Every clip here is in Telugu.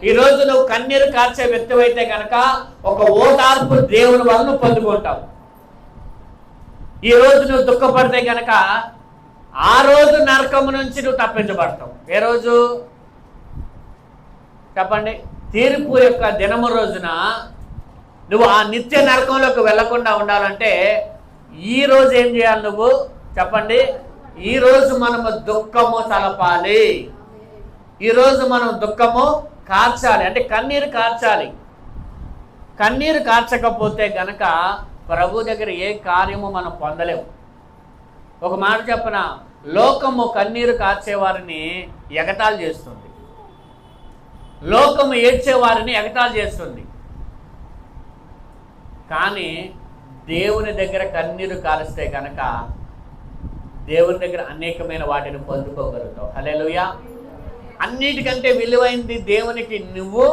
ఈరోజు నువ్వు కన్నీరు కార్చే వ్యక్తి అయితే కనుక ఒక ఓదార్పు దేవుని వల్ల నువ్వు పొందుకుంటావు. ఈరోజు నువ్వు దుఃఖపడితే కనుక ఆ రోజు నరకము నుంచి నువ్వు తప్పించబడతావు. ఏ రోజు చెప్పండి? తీర్పు యొక్క దినము రోజున నువ్వు ఆ నిత్య నరకంలోకి వెళ్లకుండా ఉండాలంటే ఈ రోజు ఏం చేయాలి నువ్వు చెప్పండి? ఈరోజు మనము దుఃఖము చలపాలి. ఈరోజు మనం దుఃఖము కార్చాలి, అంటే కన్నీరు కార్చాలి. కన్నీరు కార్చకపోతే గనక ప్రభు దగ్గర ఏ కార్యము మనం పొందలేము. ఒక మాట చెప్పన, లోకము కన్నీరు కార్చేవారిని ఎగతాళి చేస్తుంది, లోకము ఏడ్చేవారిని ఎగతాళి చేస్తుంది. కానీ దేవుని దగ్గర కన్నీరు కారిస్తే కనుక దేవుని దగ్గర అనేకమైన వాటిని పొందుకోగలుగుతావు. హల్లెలూయా. అన్నిటికంటే విలువైంది దేవునికి నువ్వు,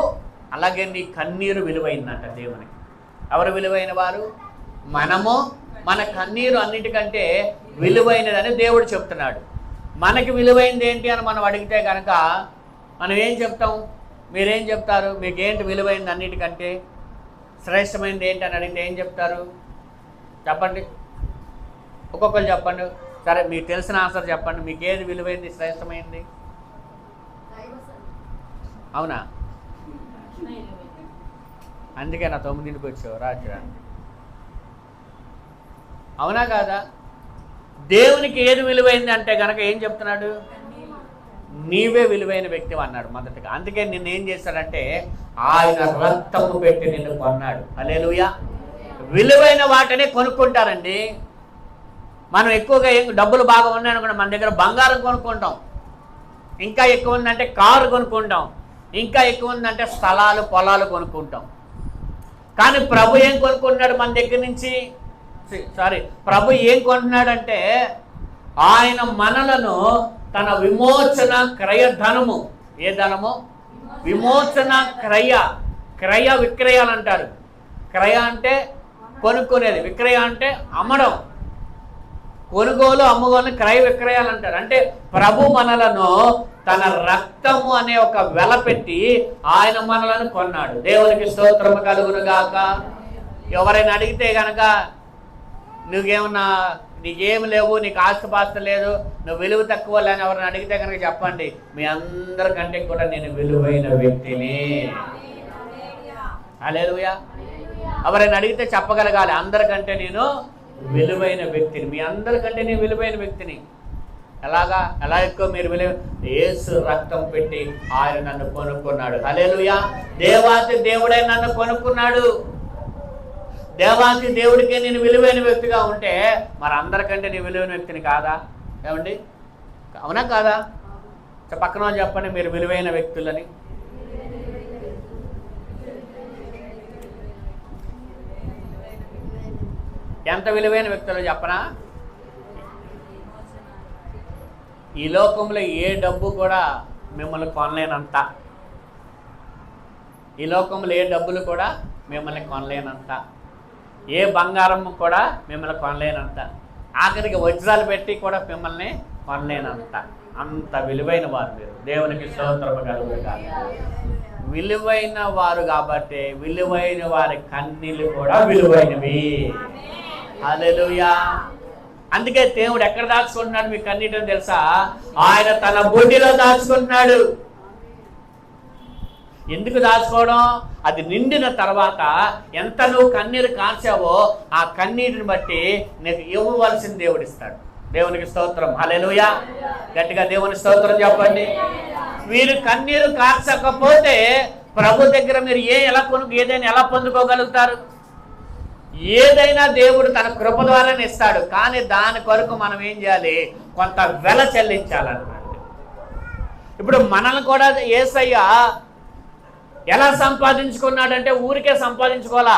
అలాగే నీ కన్నీరు విలువైందంట దేవునికి. ఎవరు విలువైన వారు? మనము. మన కన్నీరు అన్నిటికంటే విలువైనదని దేవుడు చెప్తున్నాడు. మనకి విలువైంది ఏంటి అని మనం అడిగితే కనుక మనం ఏం చెప్తాం? మీరేం చెప్తారు? మీకేంటి విలువైంది అన్నిటికంటే శ్రేష్టమైనది ఏంటి అని అడిగితే ఏం చెప్తారు? చెప్పండి, ఒక్కొక్కరు చెప్పండి. సరే, మీకు తెలిసిన ఆన్సర్ చెప్పండి. మీకు ఏది విలువైంది, శ్రేష్టమైంది? అవునా? అందుకే నా 9ంటికి వచ్చావు రాత్రి. అవునా కాదా? దేవునికి ఏది విలువైంది అంటే కనుక ఏం చెప్తున్నాడు? నీవే విలువైన వ్యక్తి అన్నాడు మొదటిగా. అందుకే నిన్ను ఏం చేశాడంటే ఆయన రక్తము పెట్టి నిన్ను కొన్నాడు. హల్లెలూయా. విలువైన వాటిని కొనుక్కుంటారండి. మనం ఎక్కువగా డబ్బులు బాగా ఉన్నాయనుకుంటే మన దగ్గర బంగారం కొనుక్కుంటాం, ఇంకా ఎక్కువ ఉందంటే కారు కొనుక్కుంటాం, ఇంకా ఎక్కువ ఉందంటే స్థలాలు పొలాలు కొనుక్కుంటాం. కానీ ప్రభు ఏం కొనుక్కుంటున్నాడు మన దగ్గర నుంచి? ప్రభు ఏం కొంటున్నాడంటే ఆయన మనలను తన విమోచన క్రయ ధనము. ఏ ధనము? విమోచన క్రయ విక్రయాలు అంటారు. క్రయ అంటే కొనుక్కునేది, విక్రయ అంటే అమ్మడం. కొనుగోలు అమ్మగోలు క్రయ విక్రయాలు అంటారు. అంటే ప్రభు మనలను తన రక్తము అనే ఒక వెల పెట్టి ఆయన మనలను కొన్నాడు. దేవునికి స్తోత్రము కలుగును గాక. ఎవరైనా అడిగితే కనుక నువ్వేమన్నా నీకేం లేవు, నీకు ఆస్తిపాస్తి లేదు, నువ్వు విలువ తక్కువ లేని ఎవరైనా అడిగితే కనుక చెప్పండి, మీ అందరికంటే కూడా నేను విలువైన వ్యక్తిని. హల్లెలూయా. ఎవరైనా అడిగితే చెప్పగలగాలి, అందరికంటే నేను విలువైన వ్యక్తిని, మీ అందరికంటే నేను విలువైన వ్యక్తిని. ఎలాగా? ఎలా ఎక్కువ మీరు విలువ? యేసు రక్తం పెట్టి ఆయన నన్ను కొనుక్కున్నాడు. హల్లెలూయా. దేవాతి దేవుడే నన్ను కొనుక్కున్నాడు. దేవాతి దేవుడికే నేను విలువైన వ్యక్తిగా ఉంటే మరి అందరికంటే నేను విలువైన వ్యక్తిని కాదా? ఏమండి, అవునా కాదా? పక్కన వాళ్ళు చెప్పండి, మీరు విలువైన వ్యక్తులని. ఎంత విలువైన వ్యక్తులు చెప్పనా? ఈ లోకంలో ఏ డబ్బు కూడా మిమ్మల్ని కొనలేనంత, ఈ లోకంలో ఏ డబ్బులు కూడా మిమ్మల్ని కొనలేనంత, ఏ బంగారం కూడా మిమ్మల్ని కొనలేనంత, ఆఖరికి వజ్రాలు పెట్టి కూడా మిమ్మల్ని కొనలేనంత, అంత విలువైన వారు మీరు. దేవునికి స్తోత్రము కలుగును గాక. విలువైన వారు కాబట్టి విలువైన వారి కన్నీళ్ళు కూడా విలువైనవి. హల్లెలూయా. అందుకే దేవుడు ఎక్కడ దాచుకుంటున్నాడు మీ కన్నీటిని తెలుసా? ఆయన తన బొడ్డిలో దాచుకుంటున్నాడు. ఎందుకు దాచుకోవడం? అది నిండిన తర్వాత ఎంత నువ్వు కన్నీరు కార్చావో ఆ కన్నీటిని బట్టి నీకు ఇవ్వవలసిన దేవుడు ఇస్తాడు. దేవునికి స్తోత్రం. హల్లెలూయా. గట్టిగా దేవుని స్తోత్రం చెప్పండి. మీరు కన్నీరు కార్చకపోతే ప్రభు దగ్గర మీరు ఏదైనా ఎలా పొందుకోగలుగుతారు? ఏదైనా దేవుడు తన కృప ద్వారానే ఇస్తాడు. కానీ దాని కొరకు మనం ఏం చేయాలి? కొంత వెల చెల్లించాలన్నమాట. ఇప్పుడు మనల్ని కూడా యేసయ్య ఎలా సంపాదించుకున్నాడంటే ఊరికే సంపాదించుకోవాలా.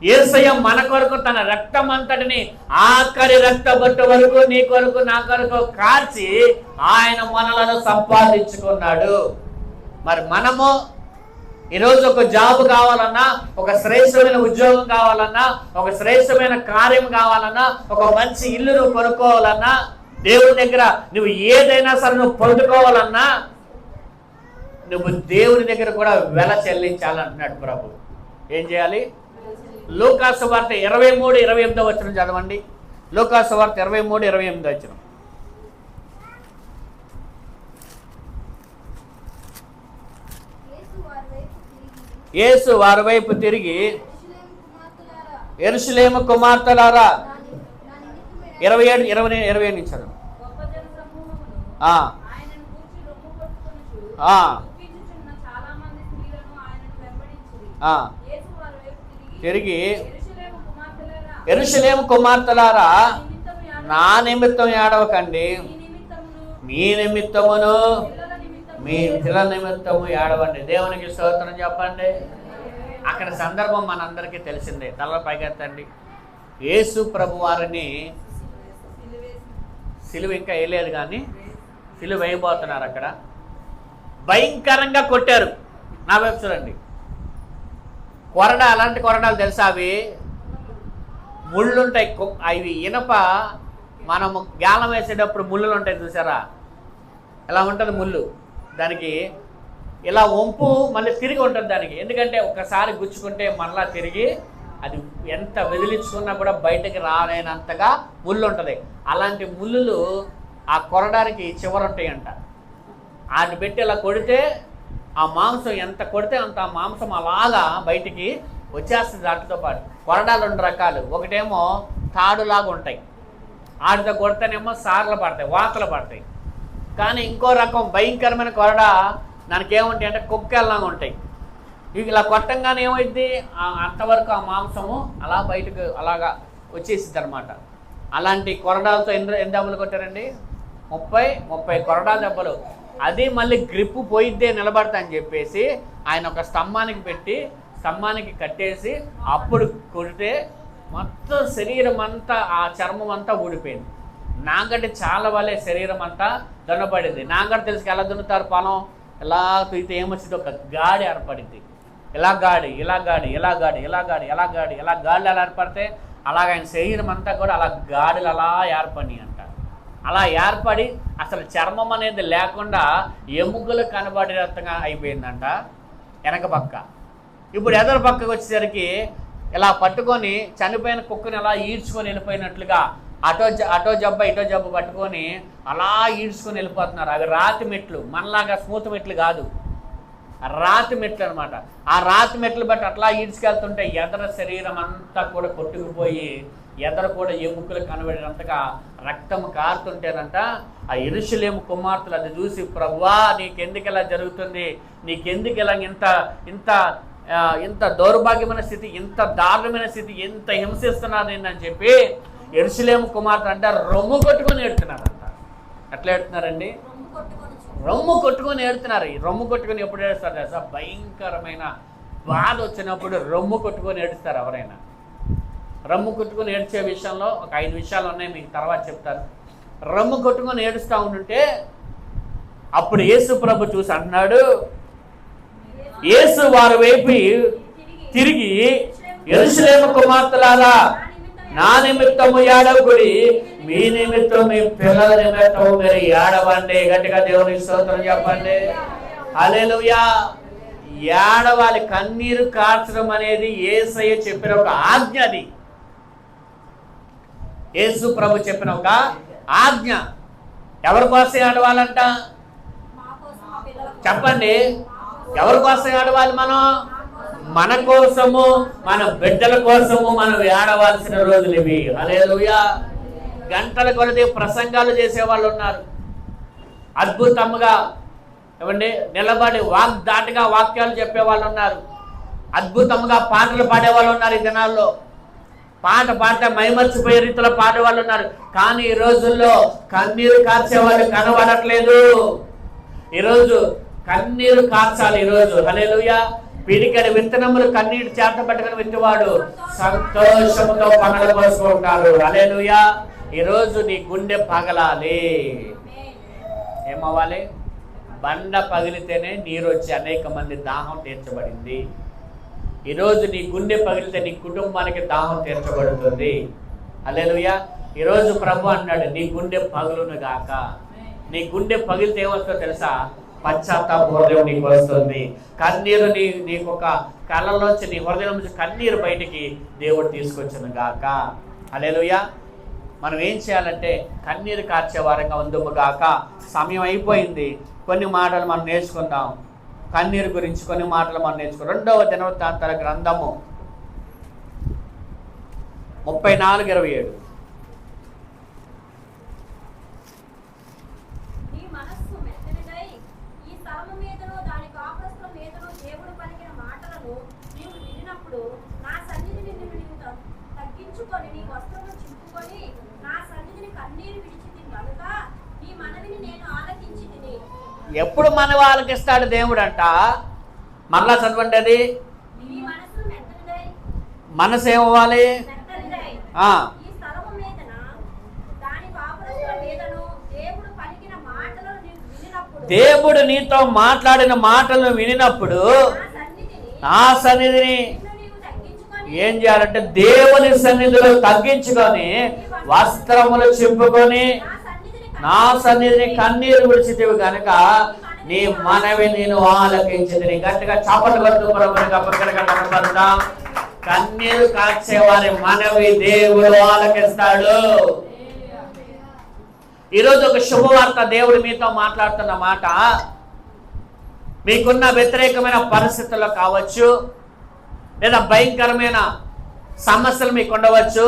యేసయ్య మన కొరకు తన రక్తం అంతటిని ఆఖరి రక్త బొట్టు వరకు నీ కొరకు నా కొరకు కార్చి ఆయన మనలను సంపాదించుకున్నాడు. మరి మనము ఈరోజు ఒక జాబ్ కావాలన్నా, ఒక శ్రేష్టమైన ఉద్యోగం కావాలన్నా, ఒక శ్రేష్టమైన కార్యం కావాలన్నా, ఒక మంచి ఇల్లు నువ్వు కొనుక్కోవాలన్నా, దేవుని దగ్గర నువ్వు ఏదైనా సరే నువ్వు పొందుకోవాలన్నా నువ్వు దేవుని దగ్గర కూడా వెల చెల్లించాలంటున్నాడు ప్రభు. ఏం చేయాలి? లూకాసు వార్త 23:28 వచనం చదవండి. లూకాసు వార్త 23:28 వచనం. యేసు వారి వైపు తిరిగి, యెరూషలేము కుమార్తెలారా, 27 నుంచి చదవండి. తిరిగి, యెరూషలేము కుమార్తెలారా, నా నిమిత్తం ఏడవకండి, మీ నిమిత్తమును మీ పిల్లల నిమిత్తము ఏడవండి. దేవునికి స్తోత్రం చెప్పండి. అక్కడ సందర్భం మనందరికీ తెలిసిందే. తల పైకెత్తండి. యేసు ప్రభు వారిని సిలువ ఇంకా వేయలేదు, కానీ సిలువ వేయబోతున్నారు. అక్కడ భయంకరంగా కొట్టారు. నా వైపు చూడండి. కొరడా, అలాంటి కొరడాలు తెలుసా? అవి ముళ్ళుంటాయి. అవి ఇనప, మనము గాలం వేసేటప్పుడు ముళ్ళులు ఉంటాయి చూసారా? ఎలా ఉంటుంది ముళ్ళు. దానికి ఇలా వంపు మళ్ళీ తిరిగి ఉంటుంది దానికి. ఎందుకంటే ఒకసారి గుచ్చుకుంటే మళ్ళా తిరిగి అది ఎంత వెదిలించుకున్నా కూడా బయటకు రాలేనంతగా ముళ్ళు ఉంటుంది. అలాంటి ముళ్ళులు ఆ కొరడానికి చివరుంటాయంట. వాటిని పెట్టి ఇలా కొడితే ఆ మాంసం ఎంత కొడితే అంత ఆ మాంసం అలాగా బయటికి వచ్చేస్తుంది. దాటితో పాటు కొరడాలు 2 రకాలు. ఒకటేమో తాడులాగా ఉంటాయి, వాటితో కొడితేనేమో సార్లు పడతాయి, వాతలు పడతాయి. కానీ ఇంకో రకం భయంకరమైన కొరడా, దానికి ఏముంటాయి అంటే కుక్కెల్లాగా ఉంటాయి. ఇవి ఇలా కొట్టంగానే ఏమైంది, అంతవరకు ఆ మాంసము అలా బయటకు అలాగా వచ్చేసిద్ది అనమాట. అలాంటి కొరడాలతో ఎన్ని దెబ్బలు కొట్టారండి? 30 కొరడా దెబ్బలు. అది మళ్ళీ గ్రిప్పు పోయిద్దే నిలబడతా అని చెప్పేసి ఆయన ఒక స్తంభానికి పెట్టి, స్తంభానికి కట్టేసి అప్పుడు కొడితే మొత్తం శరీరం అంతా, ఆ చర్మం అంతా ఊడిపోయింది. నాగడ్డి చాలా వల్లే శరీరం అంతా దున్నపడింది. నాగడ్డి తెలుసు ఎలా దున్నుతారు? పొలం ఎలా తూయితే ఏమొచ్చింది? ఒక గాడి ఏర్పడింది. ఇలా గాడి, ఇలా గాడి, ఇలా గాడి, ఇలా గాడి, ఎలా గాడి, ఎలా గాడులు ఎలా ఏర్పడితే అలాగ ఆయన శరీరం అంతా కూడా అలా గాడులు అలా ఏర్పడి అంట. అలా ఏర్పడి అసలు చర్మం అనేది లేకుండా ఎముకలు కనబడేటట్టుగా అయిపోయిందంట వెనక పక్క. ఇప్పుడు ఎదరు పక్కకు వచ్చేసరికి ఇలా పట్టుకొని చనిపోయిన కుక్కని అలా ఈడ్చుకొని వెళ్ళిపోయినట్లుగా అటో జబ్బ ఇటో జబ్బ పట్టుకొని అలా ఈడ్చుకొని వెళ్ళిపోతున్నారు. అవి రాతి మెట్లు, మనలాగా స్మూత్ మెట్లు కాదు, రాతి మెట్లు అనమాట. ఆ రాతి మెట్లు బట్టి అట్లా ఈడ్చుకెళ్తుంటే ఎదర శరీరం అంతా కూడా కొట్టుకుపోయి ఎదర కూడా ఎముకలు కనబడినంతగా రక్తం కారుతుంటేనంట. ఆ యెరూషలేము కుమార్తెలు అది చూసి, ప్రభువా నీకెందుకు ఇలా జరుగుతుంది, నీకెందుకు ఇలా ఇంత దౌర్భాగ్యమైన స్థితి, ఇంత దారుణమైన స్థితి, ఎంత హింసిస్తున్నారు నేను చెప్పి యెరూషలేము కుమార్తె అంటే రొమ్ము కొట్టుకొని ఏడుతున్నారంట. ఎట్లా ఏడుతున్నారండి? రొమ్ము కొట్టుకొని ఏడుతున్నారు. ఈ రొమ్ము కొట్టుకొని ఎప్పుడు ఏడుస్తారు తెలుసా? భయంకరమైన బాధ వచ్చినప్పుడు రొమ్ము కొట్టుకొని ఏడుస్తారు ఎవరైనా. రొమ్ము కొట్టుకొని ఏడ్చే విషయంలో ఒక 5 విషయాలు ఉన్నాయి, మీకు తర్వాత చెప్తాను. రొమ్ము కొట్టుకొని ఏడుస్తూ ఉంటుంటే అప్పుడు యేసు ప్రభు చూసి అన్నాడు, యేసు వారి వైపు తిరిగి, యెరూషలేము కుమార్తెలారా, నా నిమిత్తము ఏడవకుడి, మీ నిమిత్తం మీ పిల్లల నిమిత్తము మీరు ఏడవండి. గట్టిగా దేవునికి స్తోత్రం చెప్పండి. హల్లెలూయా. ఏడవాలి, కన్నీరు కార్చడం అనేది యేసయ్య చెప్పిన ఒక ఆజ్ఞ. అది యేసు ప్రభు చెప్పిన ఒక ఆజ్ఞ. ఎవరి కోసం ఏడవాలంట చెప్పండి? ఎవరి కోసం ఏడవాలి? మనం మన కోసము, మన బిడ్డల కోసము మనం ఏడవలసిన రోజులు ఇవి. హల్లెలూయా. గంటల కొలది ప్రసంగాలు చేసేవాళ్ళు ఉన్నారు, అద్భుతంగా ఏమండి నిలబడి వాగ్దాటిగా వాక్యాలు చెప్పేవాళ్ళు ఉన్నారు, అద్భుతంగా పాటలు పాడేవాళ్ళు ఉన్నారు. ఈ దినాల్లో పాట పాడితే మైమర్చిపోయే రీతిలో పాడేవాళ్ళు ఉన్నారు. కానీ ఈ రోజుల్లో కన్నీరు కార్చేవాళ్ళు కనబడట్లేదు. ఈరోజు కన్నీరు కార్చాలి ఈరోజు. హల్లెలూయా. పిడికెడు విత్తనములు కన్నీరు చేత పట్టుకుని విత్తువాడు సంతోషంతో పగల పోసుకుంటారు. హల్లెలూయా. ఈరోజు నీ గుండె పగలాలి. ఏమవ్వాలి? బండ పగిలితేనే నీరు వచ్చి అనేక మంది దాహం తీర్చబడింది. ఈరోజు నీ గుండె పగిలితే నీ కుటుంబానికి దాహం తీర్చబడుతుంది. హల్లెలూయా. ఈరోజు ప్రభు అన్నాడు, నీ గుండె పగులును గాక. నీ గుండె పగిలితే ఏమొస్తుందో తెలుసా? పశ్చాత్తాప హృదయం నీకు వస్తుంది. కన్నీరు నీకు ఒక కళ్ళలోంచి, నీ హృదయం నుంచి కన్నీరు బయటికి దేవుడు తీసుకొచ్చును గాక. హల్లెలూయా. మనం ఏం చేయాలంటే కన్నీరు కార్చే వారంగా ఉందుము గాక. సమయం అయిపోయింది. కొన్ని మాటలు మనం నేర్చుకుందాం. కన్నీరు గురించి కొన్ని మాటలు మనం నేర్చుకుందాం. 2వ దినవృత్తాంతాల గ్రంథము 34:27. ఎప్పుడు మనవి ఆలకిస్తాడు దేవుడు అంట. మరలా చదవండి. అది మనసు ఏమవ్వాలి? దేవుడు నీతో మాట్లాడిన మాటలను వినినప్పుడు నా సన్నిధిని ఏం చేయాలంటే దేవుని సన్నిధిలో తగ్గించుకొని వస్త్రములు చింపుకొని నా సన్నిధిని కన్నీరు విడిచితివి కనుక నీ మనవి నేను ఆలకించింది. గట్టిగా చప్పట్లు కొడుతూ ప్రభువుని కన్నీరు కాచేవారి మనవి దేవుడు ఆలకిస్తాడు. ఈరోజు ఒక శుభవార్త దేవుడు మీతో మాట్లాడుతున్న మాట, మీకున్న వ్యతిరేకమైన పరిస్థితుల్లో కావచ్చు, లేదా భయంకరమైన సమస్యలు మీకు ఉండవచ్చు.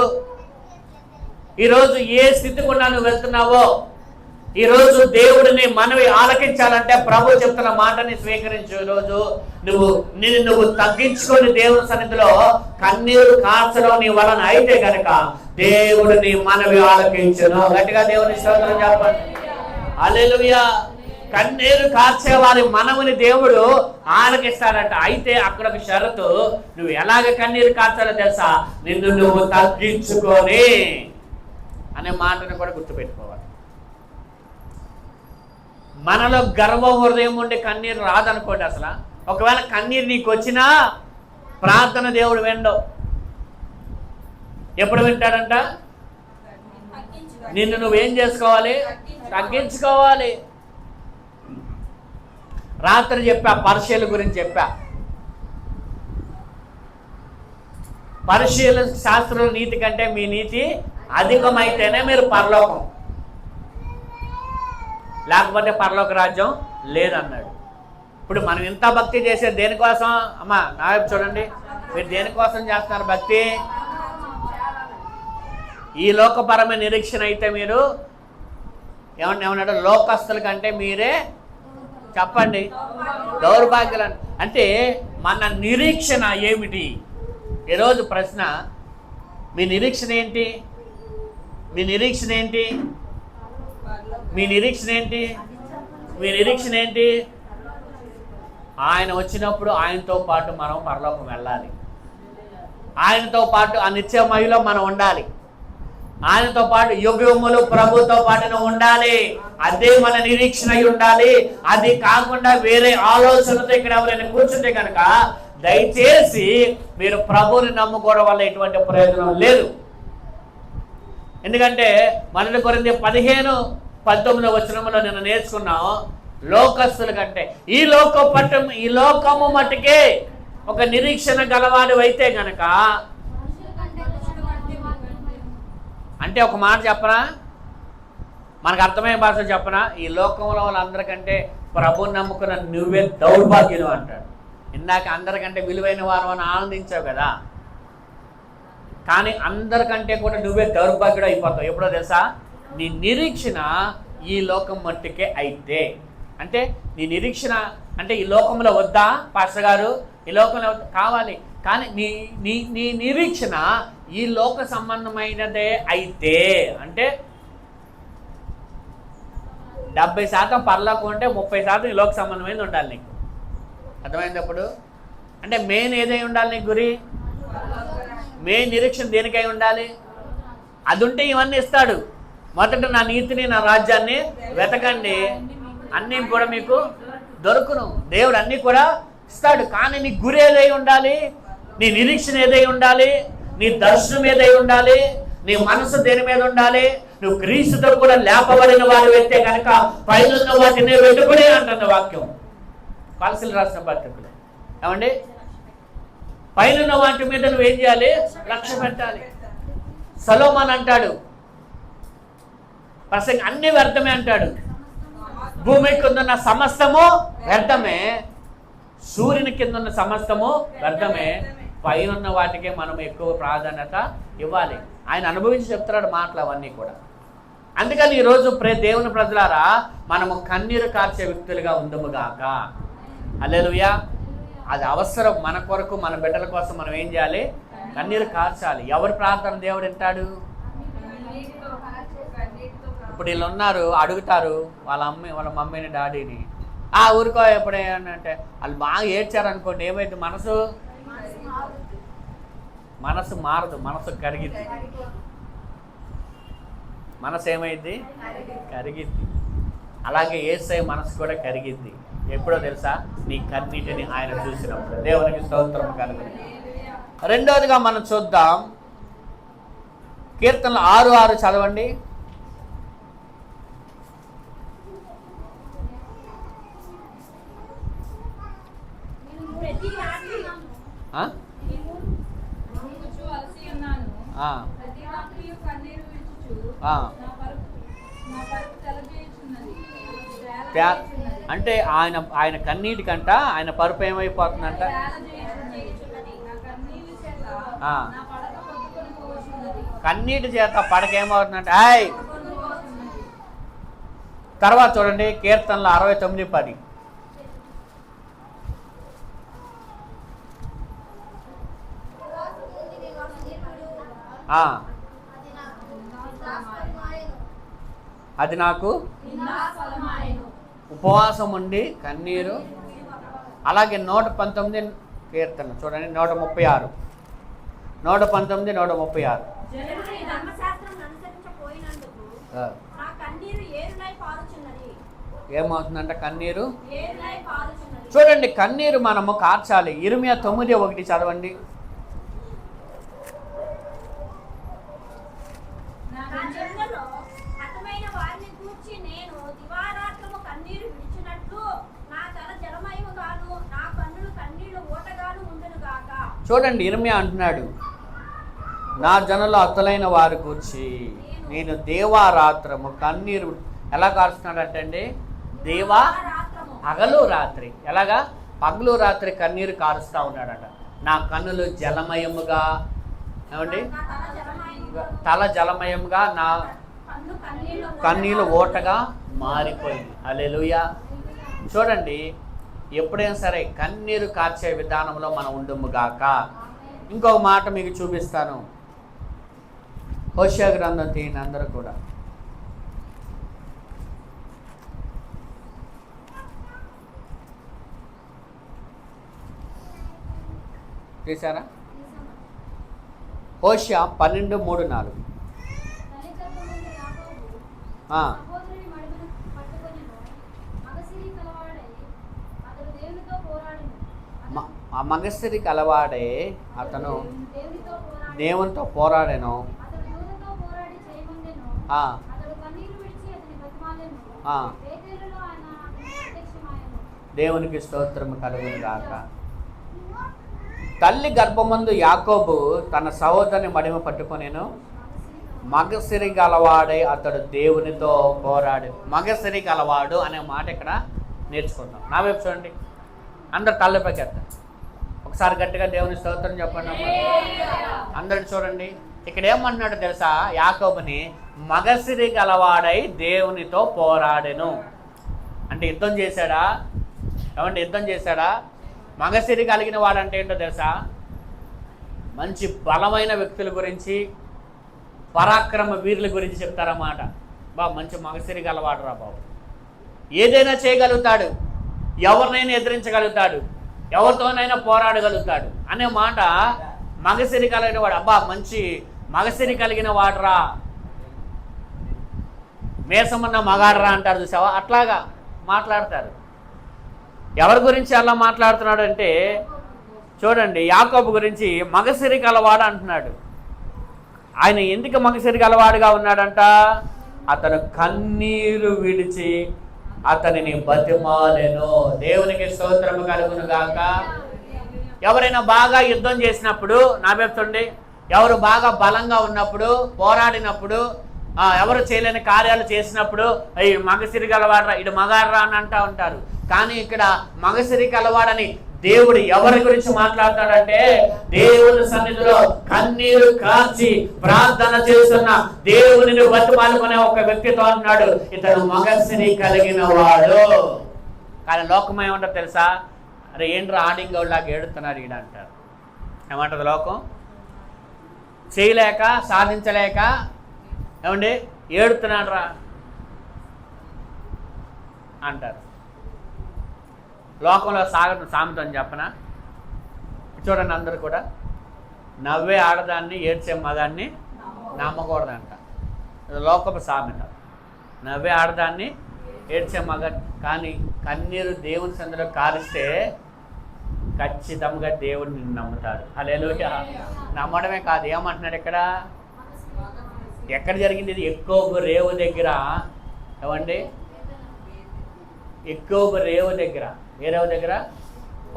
ఈరోజు ఏ స్థితి గుండా నువ్వు వెళ్తున్నావో, ఈరోజు దేవుడిని మనవి ఆలకించాలంటే ప్రభు చెప్తున్న మాటని స్వీకరించు. ఈరోజు నువ్వు తగ్గించుకొని దేవుని సన్నిధిలో కన్నీరు కార్చడం నీ వలన అయితే గనక దేవుడిని మనవి ఆలకించును. గట్టిగా దేవుని స్తోత్రం చెప్పండి. హల్లెలూయా. కన్నీరు కార్చే వారి మనవుని దేవుడు ఆలకిస్తాడట. అయితే అక్కడ ఒక షరతు, నువ్వు ఎలాగ కన్నీరు కార్చాలో తెలుసా? నిన్ను నువ్వు తగ్గించుకొని అనే మాటను కూడా గుర్తుపెట్టుకోవాలి. మనలో గర్వ హృదయం ఉండి కన్నీరు రాదనుకోండి. అసలు ఒకవేళ కన్నీరు నీకు వచ్చినా ప్రార్థన దేవుడు వినడు. ఎప్పుడు వింటాడంట? నిన్ను నువ్వేం చేసుకోవాలి? తగ్గించుకోవాలి. రాత్రి చెప్పా, పరిశీల గురించి చెప్పా. పరిశీల శాస్త్రుల నీతి కంటే మీ నీతి అధికమైతేనే మీరు పరలోకం, లేకపోతే పరలోక రాజ్యం లేదన్నాడు. ఇప్పుడు మనం ఇంత భక్తి చేసే దేనికోసం? అమ్మా నా వైపు చూడండి. మీరు దేనికోసం చేస్తున్నారు భక్తి? ఈ లోకపరమైన నిరీక్షణ అయితే మీరు ఏమన్నాడు? లోకస్తుల కంటే మీరే చెప్పండి దౌర్భాగ్యులు. అంటే మన నిరీక్షణ ఏమిటి? ఈరోజు ప్రశ్న, మీ నిరీక్షణ ఏంటి? మీ నిరీక్షణ ఏంటి? మీ నిరీక్షణ ఏంటి? మీ నిరీక్షణ ఏంటి? ఆయన వచ్చినప్పుడు ఆయనతో పాటు మనం పరలోకం వెళ్ళాలి. ఆయనతో పాటు ఆ నిత్యమయులో మనం ఉండాలి. ఆయనతో పాటు యుగములు ప్రభుతో పాటు ఉండాలి. అదే మన నిరీక్షణ అయి ఉండాలి. అది కాకుండా వేరే ఆలోచనతో ఇక్కడ ఎవరైనా కూర్చుంటే కనుక దయచేసి మీరు ప్రభువుని నమ్ముకోవడం వల్ల ఎటువంటి ప్రయోజనం లేదు. ఎందుకంటే 1 కొరింథీ 15:19 వచనంలో నిన్న నేర్చుకున్నాం, లోకస్తుల కంటే ఈ లోకము మట్టుకే ఒక నిరీక్షణ గలవాడు అయితే గనక, అంటే ఒక మాట చెప్పనా, మనకు అర్థమయ్యే భాష చెప్పనా, ఈ లోకంలో వాళ్ళందరికంటే ప్రభుని నమ్ముకున్న నువ్వే దౌర్భాగ్యులు అంటాడు. ఇందాక అందరికంటే విలువైన వారు అని ఆనందించావు కదా, కానీ అందరికంటే కూడా నువ్వే దౌర్భాగ్యుడు అయిపోతావు. ఎప్పుడో తెలుసా? నీ నిరీక్షణ ఈ లోకం మట్టుకే అయితే. అంటే నీ నిరీక్షణ అంటే ఈ లోకంలో వద్దా పాస్టర్ గారు? ఈ లోకంలో కావాలి, కానీ నీ నిరీక్షణ ఈ లోక సంబంధమైనదే అయితే, అంటే 70% పరలోకం ఉంటే 30% ఈ లోక సంబంధమైనది ఉండాలి నీకు. అర్థమైనప్పుడు అంటే మెయిన్ ఏదై ఉండాలి నీకు? గురి మెయిన్ నిరీక్షణ దేనికై ఉండాలి? అది ఉంటే ఇవన్నీ ఇస్తాడు. మొదట నా నీతిని నా రాజ్యాన్ని వెతకండి, అన్నీ కూడా మీకు దొరుకును. దేవుడు అన్నీ కూడా ఇస్తాడు. కానీ నీ గురి ఏదై ఉండాలి? నీ నిరీక్షణ ఏదై ఉండాలి? నీ దర్శనం ఏదై ఉండాలి? నీ మనసు దేని మీద ఉండాలి? నువ్వు క్రీస్తుతో కూడా లేపబడిన వారు అయితే కనుక పైన వాటిని వెతుకునే అంటుంది వాక్యం. కొలసీలు రాసిన పత్రికలు ఏమండి, పైన వాటి మీద నువ్వేం చేయాలి? లక్ష్య పెట్టాలి. సొలొమోను అంటాడు, ప్రసంగం అన్ని వ్యర్థమే అంటాడు. భూమి కింద ఉన్న సమస్తము వ్యర్థమే, సూర్యుని కింద ఉన్న సమస్తము వ్యర్థమే, పైన వాటికే మనం ఎక్కువ ప్రాధాన్యత ఇవ్వాలి. ఆయన అనుభవించి చెప్తున్నాడు మాటలు అవన్నీ కూడా. అందుకని ఈరోజు దేవుని ప్రజలారా, మనము కన్నీరు కార్చే వ్యక్తులుగా ఉందముగాక. హల్లెలూయా. అది అవసరం మన కొరకు, మన బిడ్డల కోసం మనం ఏం చేయాలి? కన్నీరు కార్చాలి. ఎవరి ప్రార్థన దేవుడు వింటాడు? ఇప్పుడు వీళ్ళు ఉన్నారు, అడుగుతారు వాళ్ళ మమ్మీని డాడీని, ఊరుకో ఎప్పుడేమంటే వాళ్ళు బాగా ఏడ్చారనుకోండి, ఏమైంది? మనసు మారదు, మనసు కరిగిద్ది. మనసు ఏమైంది? కరిగిద్ది. అలాగే యేసయ్య మనసు కూడా కరిగిద్ది. ఎప్పుడో తెలుసా? నీ కన్నీటిని ఆయన చూసినప్పుడు. దేవునికి స్తోత్రం కలుగుతుంది. రెండోదిగా మనం చూద్దాం, కీర్తనలు 6:6 చదవండి. అంటే ఆయన కన్నీటి కంట ఆయన పరుపు ఏమైపోతుందంట? కన్నీటి చేత పడక ఏమవుతుందంట? తర్వాత చూడండి, కీర్తనలు 69:10. అది నాకు ఉపవాసం ఉండి కన్నీరు. అలాగే 119 కీర్తన చూడండి, 136, 119, 136. ఏమవుతుందంట? కన్నీరు. చూడండి, కన్నీరు మనము కార్చాలి. ఇర్మియా 9:1 చదవండి. చూడండి, ఇర్మియా అంటున్నాడు, నా జనులు అతులైన వారి కూర్చి నేను దేవారాత్రము కన్నీరు. ఎలా కారుస్తున్నాడు అంటే దేవా పగలు రాత్రి. ఎలాగా? పగలు రాత్రి కన్నీరు కారుస్తూ ఉన్నాడట. నా కన్నులు జలమయముగా, ఏమండి, తల జలమయముగా, నా కన్నీళ్ళు ఓటగా మారిపోయింది. హల్లెలూయా. చూడండి, ఎప్పుడైనా సరే కన్నీరు కార్చే విధానంలో మనం ఉండుముగాక. ఇంకొక మాట మీకు చూపిస్తాను. హోషేయ గ్రంథం తీయండి అందరూ కూడా. తీసారా? హోషేయ 12:3-4. మగసిరి కలవాడే అతను దేవునితో పోరాడాను. దేవునికి స్తోత్రం కలుగును గాక. తల్లి గర్భమందు యాకోబు తన సహోదరుని మడిమ పట్టుకొనేను. మగసిరి గలవాడే అతడు దేవునితో పోరాడు. మగసిరి గలవాడు అనే మాట ఇక్కడ నేర్చుకుందాం. నా వైపు చూడండి, అందరు తలపైకి ఎత్తారు. ఒకసారి గట్టిగా దేవుని స్తోత్రం చెప్పండి. అందరు చూడండి, ఇక్కడ ఏమన్నాడు తెలుసా? యాకోబుని మగసిరి గలవాడై దేవునితో పోరాడెను అంటే యుద్ధం చేశాడా? ఏమంటే యుద్ధం చేశాడా? మగసిరి కలిగిన వాడంటే ఏంటో తెలుసా? మంచి బలమైన వ్యక్తుల గురించి, పరాక్రమ వీరుల గురించి చెప్తారన్నమాట. మంచి మగసిరి గలవాడు రా బాబు, ఏదైనా చేయగలుగుతాడు, ఎవరినైనా ఎదిరించగలుగుతాడు, ఎవరితోనైనా పోరాడగలుగుతాడు అనే మాట మగసిరి కలిగిన వాడు. మంచి మగసిరి కలిగిన వాడురా, మేసమన్న మగాడరా అంటారు చూసావా? అట్లాగా మాట్లాడతారు. ఎవరి గురించి అలా మాట్లాడుతున్నాడు అంటే చూడండి, యాకోబు గురించి మగసిరి కలవాడు అంటున్నాడు. ఆయన ఎందుకు మగసిరి గలవాడుగా ఉన్నాడంట? అతను కన్నీరు విడిచి అతనిని బతిమాలెను. దేవునికి స్తోత్రము కలుగును గాక. ఎవరైనా బాగా యుద్ధం చేసినప్పుడు, నా చెప్తుండే, ఎవరు బాగా బలంగా ఉన్నప్పుడు, పోరాడినప్పుడు, ఎవరు చేయలేని కార్యాలు చేసినప్పుడు ఈ మగసిరి గలవాడరా, ఇటు మగాడరా అని అంటూ ఉంటారు. కానీ ఇక్కడ మగసిరి గలవాడని దేవుడు ఎవరి గురించి మాట్లాడతాడంటే, దేవుని సన్నిధిలో కన్నీరు కార్చి ప్రార్థన చేస్తున్న దేవునిని బతిమాలుకునే ఒక వ్యక్తితో అన్నాడు, ఇతను మగసిరి కలిగిన వాడు. కానీ లోకం ఏమంటారు తెలుసా? అరే ఏంట్రా ఆడింగోళ్ళలాగా ఏడుతున్నారు ఈడ అంటారు. ఏమంటుంది లోకం? చేయలేక సాధించలేక ఏమండి ఏడుతున్నాడు రా అంటారు. లోకంలో సామెతని చెప్పనా? చూడండి, అందరూ కూడా నవ్వే ఆడదాన్ని ఏడ్చే మగాన్ని నమ్మకూడదంట. లోకపు సామెత. నవ్వే ఆడదాన్ని ఏడ్చే మగ, కానీ కన్నీరు దేవుని సందులో కారిస్తే ఖచ్చితంగా దేవుడు నిన్ను నమ్ముతాడు. హల్లెలూయా. నమ్మడమే కాదు, ఏమంటున్నాడు ఇక్కడ? ఎక్కడ జరిగింది ఇది? ఎక్కువ రేవు దగ్గర. ఏమండి? ఎక్కువ రేవు దగ్గర. ఏ రేవు దగ్గర?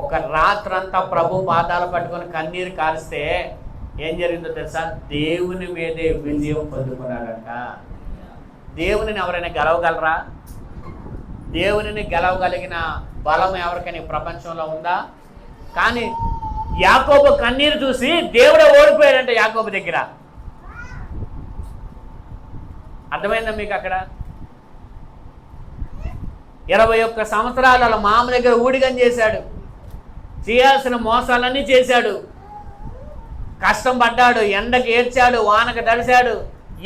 ఒక రాత్రంతా ప్రభు పాదాలు పట్టుకొని కన్నీరు కారిస్తే ఏం జరిగిందో తెలుసా? దేవుని మీదే విజయం పొందుకున్నాడంట. దేవునిని ఎవరైనా గెలవగలరా? దేవునిని గెలవగలిగిన బలం ఎవరికైనా ప్రపంచంలో ఉందా? కానీ యాకోబు కన్నీరు చూసి దేవుడే ఓడిపోయాడంట యాకోబు దగ్గర. అర్థమైందా మీకు? అక్కడ 21 సంవత్సరాలు వాళ్ళ మామ దగ్గర ఊడిగం చేశాడు, చేయాల్సిన మోసాలన్నీ చేశాడు, కష్టం పడ్డాడు, ఎండకు ఏడ్చాడు, వానకు తడిశాడు.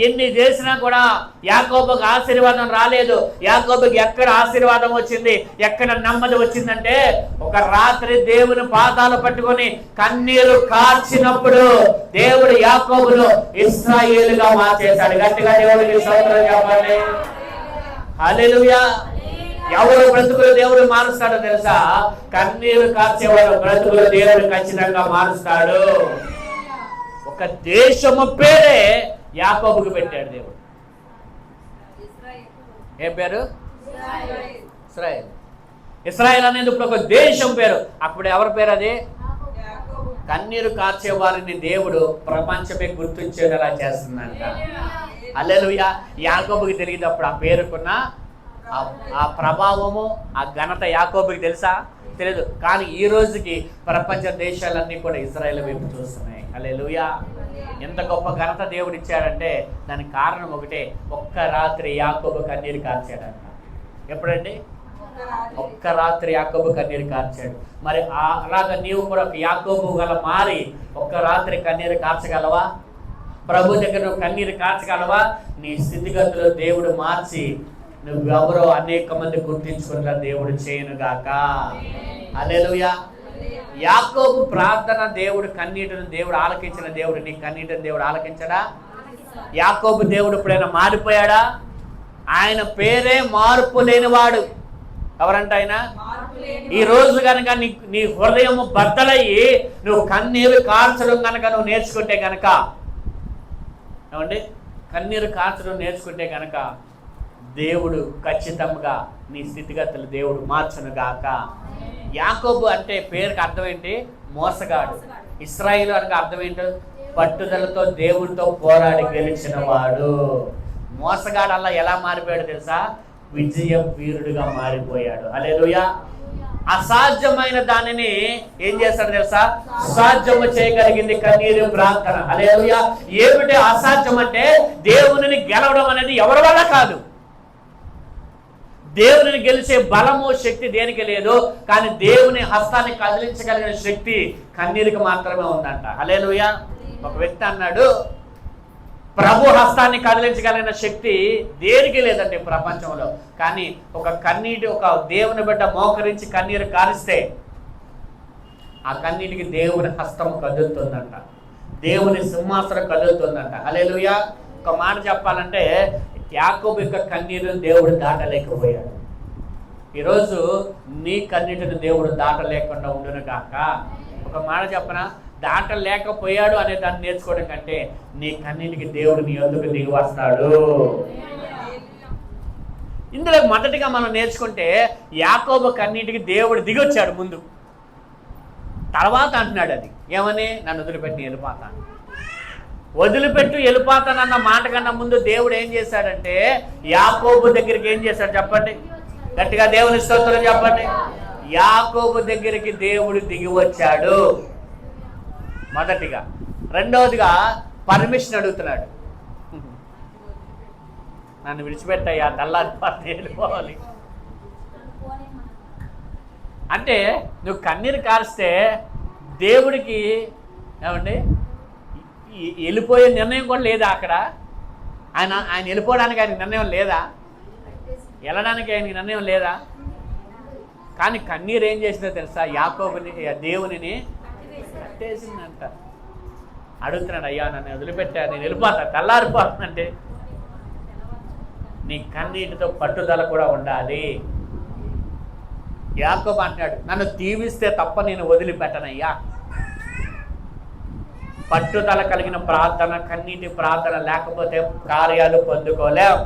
ఎన్ని చేసినా కూడా యాకోబుకు ఆశీర్వాదం రాలేదు. యాకోబుకి ఎక్కడ ఆశీర్వాదం వచ్చింది, ఎక్కడ నెమ్మది వచ్చిందంటే, ఒక రాత్రి దేవుని పాదాలు పట్టుకొని కన్నీరు కార్చినప్పుడు దేవుడు యాకోబును ఇశ్రాయేలుగా మార్చేశాడు. గట్టిగా దేవుడికి స్తోత్రం చెప్పండి. హల్లెలూయా. ఎవరు బ్రతుకులు దేవుడు మారుస్తాడో తెలుసా? కన్నీరు కార్చేవాడు బ్రతుకులు దేవుడు ఖచ్చితంగా మారుస్తాడు. ఒక దేశము పేరే యాకోబుకు పెట్టాడు దేవుడు. ఏ పేరు? ఇశ్రాయేల్. ఇశ్రాయేల్ అనేది ఇప్పుడు ఒక దేశం పేరు. అప్పుడు ఎవరి పేరు అది? కన్నీరు కార్చే వారిని దేవుడు ప్రపంచమే గుర్తించేలా చేస్తుందంట. హల్లెలూయా. యాకోబుకి తెలియదు అప్పుడు ఆ పేరుకున్న ఆ ప్రభావము, ఆ ఘనత యాకోబుకి తెలుసా? తెలియదు. కానీ ఈ రోజుకి ప్రపంచ దేశాలన్నీ కూడా ఇశ్రాయేల్ వైపు చూస్తున్నాయి. హల్లెలూయా. ఎంత గొప్ప ఘనత దేవుడు ఇచ్చాడంటే దానికి కారణం ఒకటే, ఒక్క రాత్రి యాకోబు కన్నీరు కార్చాడంట. ఎప్పుడండి? ఒక్క రాత్రి యాకోబు కన్నీరు కార్చాడు. మరి అలాగా నీవు కూడా ఒక యాకోబు గల మారి ఒక్క రాత్రి కన్నీరు కార్చగలవా? ప్రభు దగ్గర నువ్వు కన్నీరు కార్చగలవా? నీ స్థితిగతులు దేవుడు మార్చి నువ్వెవరో అనేక మంది గుర్తించుకునేలా దేవుడు చేయనుగాక. హల్లెలూయా. యాకోబు ప్రార్థన దేవుడు, కన్నీటిని దేవుడు ఆలకించిన దేవుడు నీ కన్నీటిని దేవుడు ఆలకించడా? యాకోబు దేవుడు ఎప్పుడైనా మారిపోయాడా? ఆయన పేరే మార్పు లేనివాడు. ఎవరంట ఆయన? ఈ రోజు కనుక నీ హృదయం బద్దలయ్యి నువ్వు కన్నీరు కార్చడం కనుక నువ్వు నేర్చుకుంటే కనుక, ఏమండి, కన్నీరు కార్చడం నేర్చుకుంటే కనుక దేవుడు ఖచ్చితంగా నీ స్థితిగతులు దేవుడు మార్చునుగాక. యాకోబు అంటే పేరుకి అర్థం ఏంటి? మోసగాడు. ఇశ్రాయేలు అనగా అర్థం ఏంటో? పట్టుదలతో దేవుడితో పోరాడి గెలిచిన వాడు. మోసగాడు అలా ఎలా మారిపోయాడు తెలుసా? విజయ వీరుడుగా మారిపోయాడు. హల్లెలూయా. అసాధ్యమైన దానిని ఏం చేస్తాడు తెలుసా? సాధ్యము చేయగలిగింది కన్నీరు ప్రార్థన. హల్లెలూయా. ఏమిటి అసాధ్యం అంటే దేవునిని గెలవడం అనేది ఎవరి వల్ల కాదు. దేవుని గెలిచే బలము, శక్తి దేనికి లేదు. కానీ దేవుని హస్తాన్ని కదిలించగలిగిన శక్తి కన్నీరుకి మాత్రమే ఉందంట. హల్లెలూయా. ఒక వ్యక్తి అన్నాడు, ప్రభు హస్తాన్ని కదిలించగలిగిన శక్తి దేనికి లేదంటే ప్రపంచంలో. కానీ ఒక దేవుని బిడ్డ మోకరించి కన్నీరు కారిస్తే ఆ కన్నీటికి దేవుని హస్తం కదులుతుందంట, దేవుని సింహాసనం కదులుతుందంట. హల్లెలూయా. ఒక మాట చెప్పాలంటే యాకోబు యొక్క కన్నీరు దేవుడు దాటలేకపోయాడు. ఈరోజు నీ కన్నిటిని దేవుడు దాటలేకుండా ఉండును కాక. ఒక మాట చెప్పనా, దాటలేకపోయాడు అనే దాన్ని నేర్చుకోవడం కంటే నీ కన్నిటికి దేవుడు నీ ఎందుకు దిగి వస్తాడు. ఇందులో మొదటిగా మనం నేర్చుకుంటే యాకోబు కన్నిటికి దేవుడు దిగొచ్చాడు ముందు. తర్వాత అంటున్నాడు అది ఏమని, నన్ను వదిలిపెట్టి వెళ్ళిపోతాను. వదిలిపెట్టు వెళ్ళిపోతానన్న మాట కన్నా ముందు దేవుడు ఏం చేశాడంటే యాకోబు దగ్గరికి ఏం చేశాడు చెప్పండి, గట్టిగా దేవుని స్తోత్రం చెప్పండి. యాకోబు దగ్గరికి దేవుడు దిగి వచ్చాడు మొదటిగా. రెండవదిగా పర్మిషన్ అడుగుతున్నాడు, నన్ను విడిచిపెట్టయ్యా, తెల్లారిపోతే వెళ్ళిపోవాలి. అంటే నువ్వు కన్నీరు కారిస్తే దేవుడికి ఏమండి వెళ్ళిపోయే నిర్ణయం కూడా లేదా అక్కడ. ఆయన వెళ్ళిపోవడానికి ఆయనకి నిర్ణయం లేదా, వెళ్ళడానికి ఆయనకి నిర్ణయం లేదా. కానీ కన్నీరు ఏం చేసిందో తెలుసా, యాకోబుని దేవునిని కట్టేసిందంట. అడుగుతున్నాడు, అయ్యా నన్ను వదిలిపెట్టా, నేను వెళ్ళిపోతా, తెల్లారిపోతుందంటే నీ కన్నీటితో పట్టుదల కూడా ఉండాలి. యాకోబు అంటున్నాడు, నన్ను దీవిస్తే తప్ప నేను వదిలిపెట్టనయ్యా. పట్టుదల కలిగిన ప్రార్థన, కన్నీటి ప్రార్థన లేకపోతే కార్యాలు పొందుకోలేం.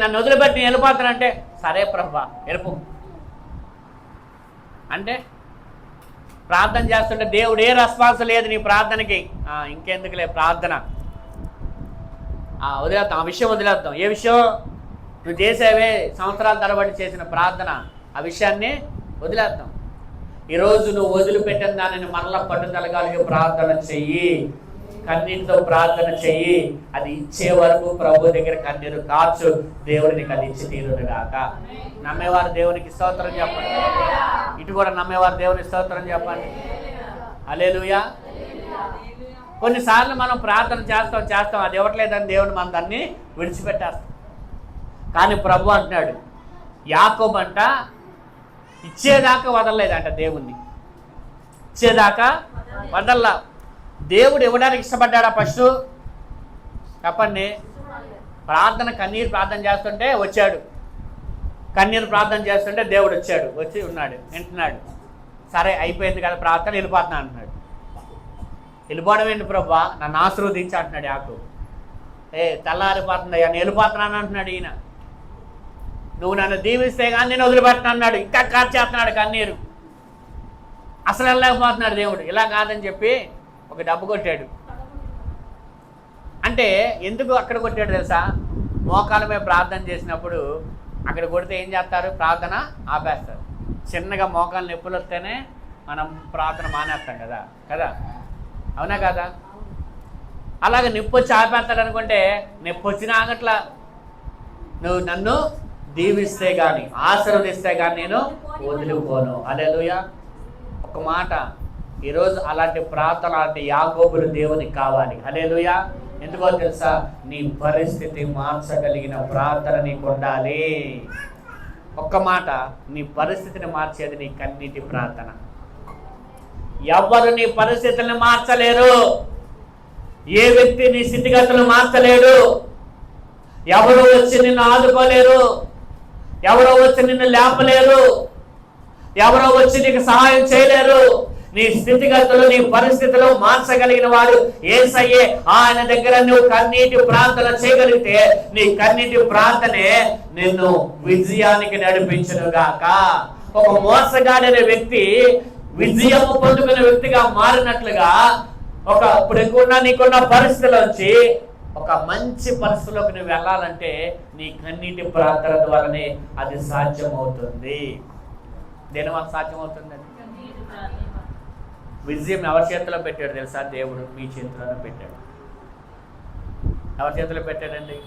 నన్ను వదిలిపెట్టి వెళ్ళిపోతానంటే సరే ప్రభా వెళ్ళిపో అంటే ప్రార్థన చేస్తుంటే దేవుడు ఏ రెస్పాన్స్ లేదు నీ ప్రార్థనకి. ఇంకెందుకులే ప్రార్థన, వదిలేద్దాం, ఆ విషయం వదిలేద్దాం. ఏ విషయం? నువ్వు చేసేవే సంవత్సరాల తరబడి చేసిన ప్రార్థన, ఆ విషయాన్ని వదిలేద్దాం. ఈరోజు నువ్వు వదిలిపెట్టిన దానిని మరలా పట్టుదల కలిగి ప్రార్థన చెయ్యి, కన్నీటితో ప్రార్థన చెయ్యి. అది ఇచ్చే వరకు ప్రభు దగ్గర కన్నీరు కార్చు, దేవుడికి అది ఇచ్చి తీరుగాక. నమ్మేవారు దేవునికి స్తోత్రం చెప్పండి. ఇటు కూడా నమ్మేవారు దేవునికి స్తోత్రం చెప్పండి. హల్లెలూయా. కొన్నిసార్లు మనం ప్రార్థన చేస్తాం అది ఇవ్వట్లేదని దేవుడు మన దాన్ని విడిచిపెట్టేస్తాం. కానీ ప్రభు అంటున్నాడు, యాకోబు అంట ఇచ్చేదాకా వదలలేదంట దేవుణ్ణి, ఇచ్చేదాకా వదల్లా. దేవుడు ఇవ్వడానికి ఇష్టపడ్డాడా ఫస్ట్ చెప్పండి. ప్రార్థన కన్నీరు ప్రార్థన చేస్తుంటే వచ్చాడు, కన్నీరు ప్రార్థన చేస్తుంటే దేవుడు వచ్చాడు, వచ్చి ఉన్నాడు, వింటున్నాడు. సరే అయిపోయింది కదా ప్రార్థన, వెళ్ళిపోతున్నా అంటున్నాడు. వెళ్ళిపోవడం ఏంటి ప్రభా, నన్ను ఆశీర్వదించి అంటున్నాడు యాకోబు. తెల్లారిపోతుంది నేను వెళ్ళిపోతున్నాను అంటున్నాడు ఈయన. నువ్వు నన్ను దీవిస్తే కానీ నేను వదిలిపెట్టను అన్నాడు. ఇంకా కార్చేస్తున్నాడు కన్నీరు, అసలు వెళ్ళలేకపోతున్నాడు దేవుడు. ఇలా కాదని చెప్పి ఒక డబ్బు కొట్టాడు. అంటే ఎందుకు అక్కడ కొట్టాడు తెలుసా, మోకాల మీద ప్రార్థన చేసినప్పుడు అక్కడ కొడితే ఏం చేస్తారు, ప్రార్థన ఆపేస్తారు. చిన్నగా మోకాలు నొప్పులు వస్తేనే మనం ప్రార్థన మానేస్తాం కదా కదా, అవునా కదా. అలాగే నొప్పి వచ్చి ఆపేస్తాడు అనుకుంటే, నొప్పి వచ్చినా ఆగట్లా. నువ్వు నన్ను దీవిస్తే కానీ ఆశీర్వదిస్తే కానీ నేను వదిలిపోను. హల్లెలూయా. ఒక మాట, ఈరోజు అలాంటి ప్రార్థన, అలాంటి యాకోబులు దేవునికి కావాలి. హల్లెలూయా. ఎందుకో తెలుసా, నీ పరిస్థితి మార్చగలిగిన ప్రార్థన నీకు ఉండాలి. ఒక్క మాట, నీ పరిస్థితిని మార్చేది నీ కన్నీటి ప్రార్థన. ఎవ్వరు నీ పరిస్థితులను మార్చలేరు. ఏ వ్యక్తి నీ స్థితిగతులు మార్చలేడు. ఎవరు వచ్చి నిన్ను ఆదుకోలేరు, ఎవరో వచ్చి నిన్ను లేపలేరు, ఎవరో వచ్చి నీకు సహాయం చేయలేరు. నీ స్థితిగతులు, నీ పరిస్థితులు మార్చగలిగిన వాడు యేసయ్యే. ఆయన దగ్గర నువ్వు కన్నీటి ప్రార్థన చేయగలిగితే నీ కన్నీటి ప్రార్థనే నిన్ను విజయానికి నడిపించునుగాక. ఒక మోసగాడైన వ్యక్తి విజయము పొందుకునే వ్యక్తిగా మారినట్లుగా ఇప్పుడు నీకున్న పరిస్థితుల్లోంచి ఒక మంచి పరిస్థితిలోకి నువ్వు వెళ్ళాలంటే నీ కన్నీటి ప్రార్థన ద్వారానే అది సాధ్యమవుతుంది. దేనివల్ల సాధ్యమవుతుంది? అది విజయం ఎవరి చేతిలో పెట్టాడు తెలుసా? దేవుడు మీ చేతిలోనే పెట్టాడు. ఎవరి చేతిలో పెట్టాడండి?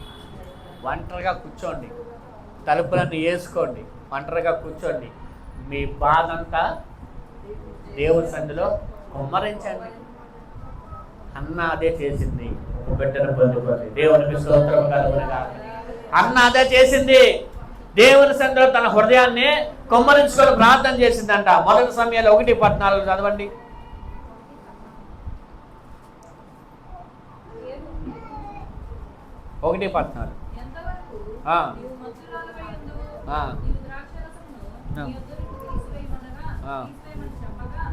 ఒంటరిగా కూర్చోండి, తలుపులన్నీ వేసుకోండి, ఒంటరిగా కూర్చోండి, మీ బాధంతా దేవుడి సన్నిధిలో కుమ్మరించండి. అన్న అదే చేసింది, ఒక బిడ్డను పొందుకోండి. దేవునికి స్తోత్రం కలుగునుగాక. అన్న అదే చేసింది, దేవుని సన్నిధిలో తన హృదయాన్ని కుమ్మరించుకొని ప్రార్థన చేసిందంట. మొదటి సమయాలు 1:14 చదవండి. నీవు ద్రాక్షారసమును నీ యొద్ద నుండి తీసివేయమనగా తీసివేయమని చెప్పగా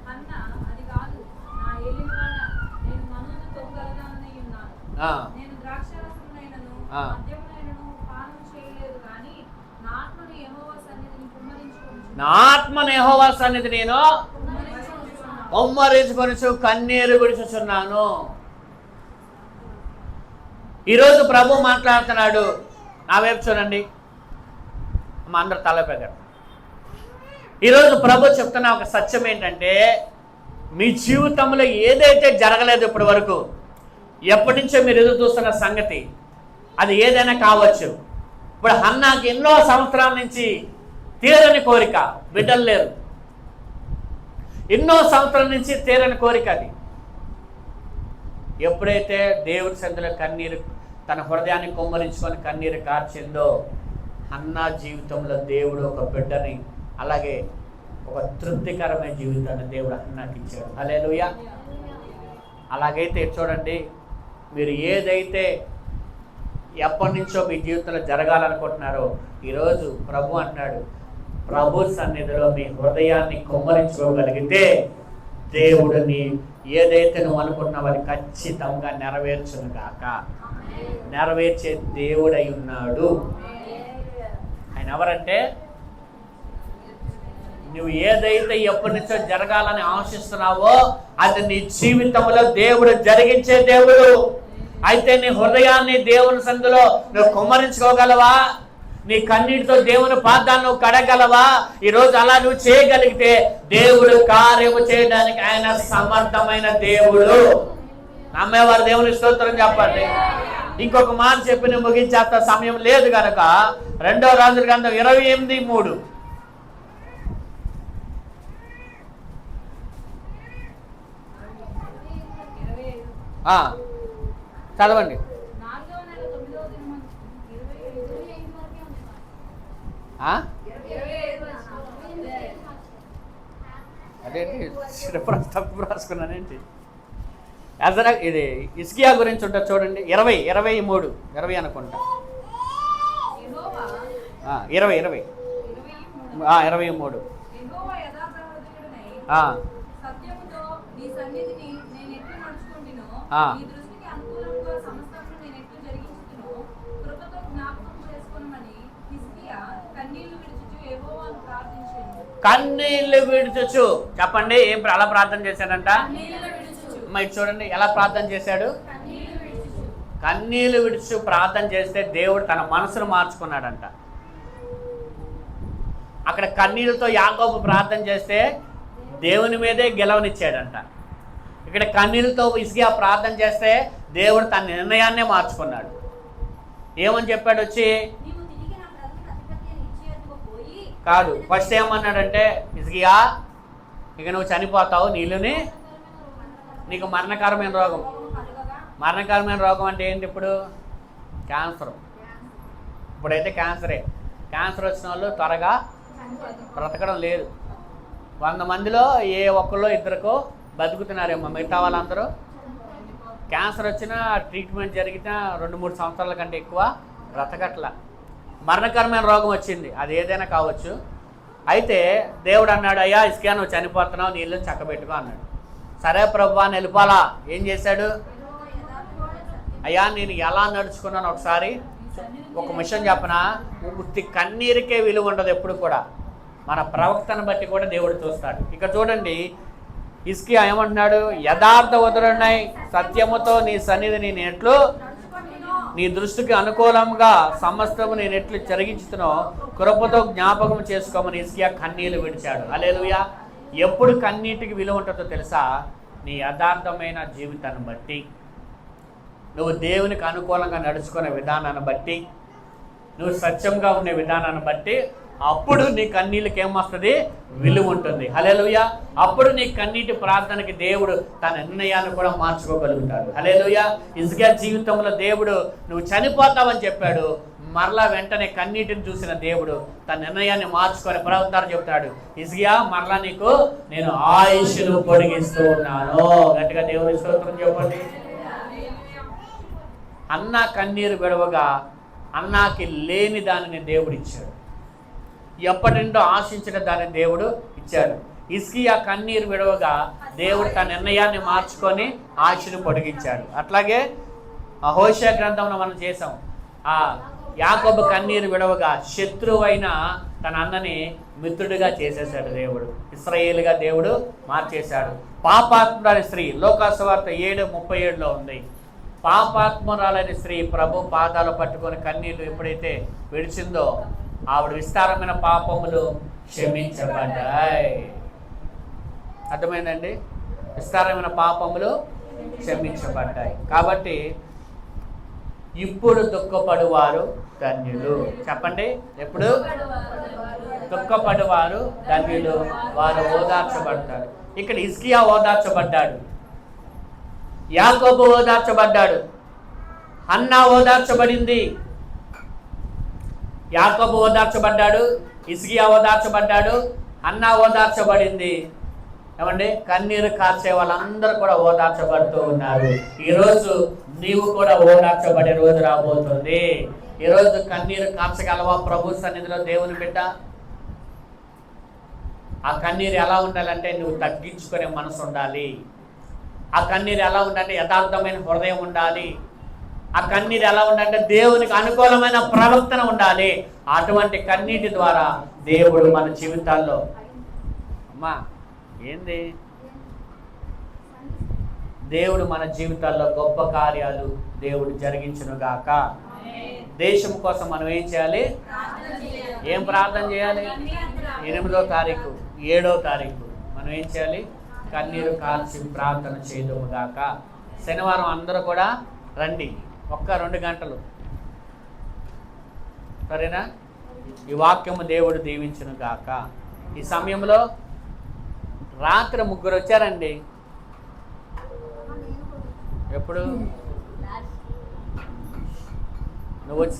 హన్నా అది కాదు నా ఏలినవాడా నేను మనోను తొంగలదానై ఉన్నాను నేను ద్రాక్షారసమునైనను మద్యమునైనను పానం చేయలేదు కానీ నా ఆత్మను యెహోవా సన్నిధిని కుమ్మరించుకొనుచు నా ఆత్మను యెహోవా సన్నిధి నేను కుమ్మరించుకొనుచు కన్నీరు విడుచుచున్నాను. ఈరోజు ప్రభు మాట్లాడుతున్నాడు. నా వైపు చూడండి, మా అందరు తలపెగారు. ఈరోజు ప్రభు చెప్తున్న ఒక సత్యం ఏంటంటే, మీ జీవితంలో ఏదైతే జరగలేదు ఇప్పటి వరకు, ఎప్పటి నుంచో మీరు ఎదురు చూస్తున్న సంగతి, అది ఏదైనా కావచ్చు. ఇప్పుడు హన్నాకి ఎన్నో సంవత్సరాల నుంచి తీరని కోరిక, బిడ్డలు లేరు. ఎన్నో సంవత్సరాల నుంచి తీరని కోరిక అది. ఎప్పుడైతే దేవుడి సన్నిధిలో కన్నీరు, తన హృదయాన్ని కుమ్మరించుకొని కన్నీరు కార్చిందో, హన్నా జీవితంలో దేవుడు ఒక బిడ్డని, అలాగే ఒక తృప్తికరమైన జీవితాన్ని దేవుడు హన్నాకి ఇచ్చాడు. హల్లెలూయా. అలాగైతే చూడండి, మీరు ఏదైతే ఎప్పటి నుంచో మీ జీవితంలో జరగాలనుకుంటున్నారో, ఈరోజు ప్రభు అంటున్నాడు, ప్రభు సన్నిధిలో మీ హృదయాన్ని కుమ్మరించుకోగలిగితే దేవుడిని ఏదైతే నువ్వు అనుకుంటున్నావు అది ఖచ్చితంగా నెరవేర్చును గాక. నెరవేర్చే దేవుడై ఉన్నాడు. ఆయన ఎవరంటే, నువ్వు ఏదైతే ఎప్పటి నుంచో జరగాలని ఆశిస్తున్నావో అది నీ జీవితంలో దేవుడు జరిగించే దేవుడు. అయితే నీ హృదయాన్ని దేవుని సన్నిధిలో నువ్వు కుమ్మరించుకోగలవా? నీ కన్నీటితో దేవుని పాదాన్ని నువ్వు కడగలవా? ఈరోజు అలా నువ్వు చేయగలిగితే దేవుడు కార్యము చేయడానికి ఆయన సమర్థమైన దేవుడు. నమ్మేవారు దేవుని స్తోత్రం చెప్పండి. ఇంకొక మాట చెప్పి నువ్వు ముగించేంత సమయం లేదు కనుక 2వ రాజుల గ్రంథం 28:3 చదవండి. అదేంటి తప్పు రాసుకున్నానేంటి? ఇది హిజ్కియా గురించి ఉంటుంది చూడండి. 20 అనుకుంటా. 23 కన్నీళ్లు విడుచుచు. చెప్పండి, ఏం అలా ప్రార్థన చేశాడంట? మరి చూడండి ఎలా ప్రార్థన చేశాడు. కన్నీళ్లు విడుచు ప్రార్థన చేస్తే దేవుడు తన మనసును మార్చుకున్నాడంట. అక్కడ కన్నీళ్ళతో యాకోబు ప్రార్థన చేస్తే దేవుని మీదే గెలవనిచ్చాడంట. ఇక్కడ కన్నీళ్ళతో హిజ్కియా ప్రార్థన చేస్తే దేవుడు తన నిర్ణయాన్నే మార్చుకున్నాడు. ఏమని చెప్పాడు వచ్చి? కాదు, ఫస్ట్ ఏమన్నాడంటే, హిజ్కియా ఇక నువ్వు చనిపోతావు, నీకు మరణకరమైన రోగం. మరణకరమైన రోగం అంటే ఏంటి? ఇప్పుడు క్యాన్సర్. ఇప్పుడైతే క్యాన్సర్ వచ్చిన వాళ్ళు త్వరగా బ్రతకడం లేదు. 100 మందిలో ఏ ఒక్కళ్ళో ఇద్దరికో బతుకుతున్నారేమో, మిగతా వాళ్ళందరూ క్యాన్సర్ వచ్చినా ట్రీట్మెంట్ జరిగినా 2-3 సంవత్సరాల కంటే ఎక్కువ బ్రతకట్లా. మరణకరమైన రోగం వచ్చింది, అది ఏదైనా కావచ్చు. అయితే దేవుడు అన్నాడు, అయ్యా హిజ్కియా నువ్వు చనిపోతున్నావు, నీ ఇల్లుని చక్కబెట్టుకో అన్నాడు. సరే ప్రభు అని వెళ్ళిపోవాలా. ఏం చేశాడు? అయ్యా నేను ఎలా నడుచుకున్నాను ఒకసారి ఒక విషయం చెప్పనా, ఉత్తి కన్నీరుకే విలువ ఉండదు ఎప్పుడు కూడా, మన ప్రవక్తను బట్టి కూడా దేవుడు చూస్తాడు. ఇక చూడండి, హిజ్కియా ఏమంటున్నాడు? యథార్థ వదులున్నాయి సత్యముతో నీ సన్నిధిని నేనెట్లు నీ దృష్టికి అనుకూలంగా సమస్తము నేను ఎట్లు జరిగించుతునో కృపతో జ్ఞాపకం చేసుకోమని హిజ్కియా కన్నీళ్లు విడిచాడు. హల్లెలూయా. ఎప్పుడు కన్నీటికి విలువ ఉంటుందో తెలుసా? నీ యథార్థమైన జీవితాన్ని బట్టి, నువ్వు దేవునికి అనుకూలంగా నడుచుకునే విధానాన్ని బట్టి, నువ్వు సత్యంగా ఉండే విధానాన్ని బట్టి అప్పుడు నీ కన్నీళ్ళకి ఏమొస్తుంది? విలువ ఉంటుంది. హల్లెలూయా. అప్పుడు నీ కన్నీటి ప్రార్థనకి దేవుడు తన నిర్ణయాన్ని కూడా మార్చుకోగలుగుతాడు. హల్లెలూయా. హిజ్కియా జీవితంలో దేవుడు నువ్వు చనిపోతావని చెప్పాడు, మరలా వెంటనే కన్నీటిని చూసిన దేవుడు తన నిర్ణయాన్ని మార్చుకొని ప్రవక్త చెప్తాడు, హిజ్కియా మరలా నీకు నేను ఆయుష్ను పొడిగిస్తూ ఉన్నాను. గట్టిగా దేవుని స్తోత్రం చెప్పండి. అన్న కన్నీరు విడవగా అన్నాకి లేని దానిని దేవుడు ఇచ్చాడు. ఎప్పటి నుండో ఆశించిన దాన్ని దేవుడు ఇచ్చాడు. హిజ్కియా కన్నీరు విడవగా దేవుడు తన నిర్ణయాన్ని మార్చుకొని ఆశను పొడిగించాడు. అట్లాగే హోషేయ గ్రంథంలో మనం చేసాం. ఆ యాకోబు కన్నీరు విడవగా శత్రువైన తన అన్నని మిత్రుడిగా చేసేసాడు దేవుడు. ఇశ్రాయేలుగా దేవుడు మార్చేశాడు. పాపాత్మురాలి స్త్రీ లోకాసువార్త 7:37 ఉంది. పాపాత్మురాలని స్త్రీ ప్రభు పాదాలు పట్టుకొని కన్నీళ్లు ఎప్పుడైతే విడిచిందో ఆవిడ విస్తారమైన పాపములు క్షమించబడ్డాయి. అర్థమైందండి? విస్తారమైన పాపములు క్షమించబడ్డాయి. కాబట్టి ఇప్పుడు దుఃఖపడువారు ధన్యులు. చెప్పండి, ఎప్పుడు దుఃఖపడువారు ధన్యులు, వారు ఓదార్చబడతారు. ఇక్కడ హిజ్కియా ఓదార్చబడ్డాడు, యాకోబు ఓదార్చబడ్డాడు, హన్నా ఓదార్చబడింది. యాకోబు ఓదార్చబడ్డాడు, హిజ్కియా ఓదార్చబడ్డాడు, హన్నా ఓదార్చబడింది. ఏమండి? కన్నీరు కార్చే వాళ్ళందరూ కూడా ఓదార్చబడుతూ ఉన్నారు. ఈరోజు నీవు కూడా ఓదార్చబడే రోజు రాబోతుంది. ఈరోజు కన్నీరు కార్చగలవా ప్రభు సన్నిధిలో దేవుని బిడ్డ? ఆ కన్నీరు ఎలా ఉండాలంటే నువ్వు తగ్గించుకునే మనసు ఉండాలి. ఆ కన్నీరు ఎలా ఉండాలంటే యథార్థమైన హృదయం ఉండాలి. ఆ కన్నీరు ఎలా ఉండాలంటే దేవునికి అనుకూలమైన ప్రవర్తన ఉండాలి. అటువంటి కన్నీటి ద్వారా దేవుడు మన జీవితాల్లో అమ్మా ఏంది దేవుడు మన జీవితాల్లో గొప్ప కార్యాలు దేవుడు జరిగించునుగాక. దేశం కోసం మనం ఏం చేయాలి? ఏం ప్రార్థన చేయాలి? 8వ తారీఖు 7వ తారీఖు మనం ఏం చేయాలి? కన్నీరు కార్చి ప్రార్థన చేయదుముగాక. శనివారం అందరూ కూడా రండి, 1-2 గంటలు, సరేనా? ఈ వాక్యము దేవుడు దీవించునుగాక. ఈ సమయంలో రాత్రి 3 వచ్చారండి. ఎప్పుడు నువ్వు వచ్చి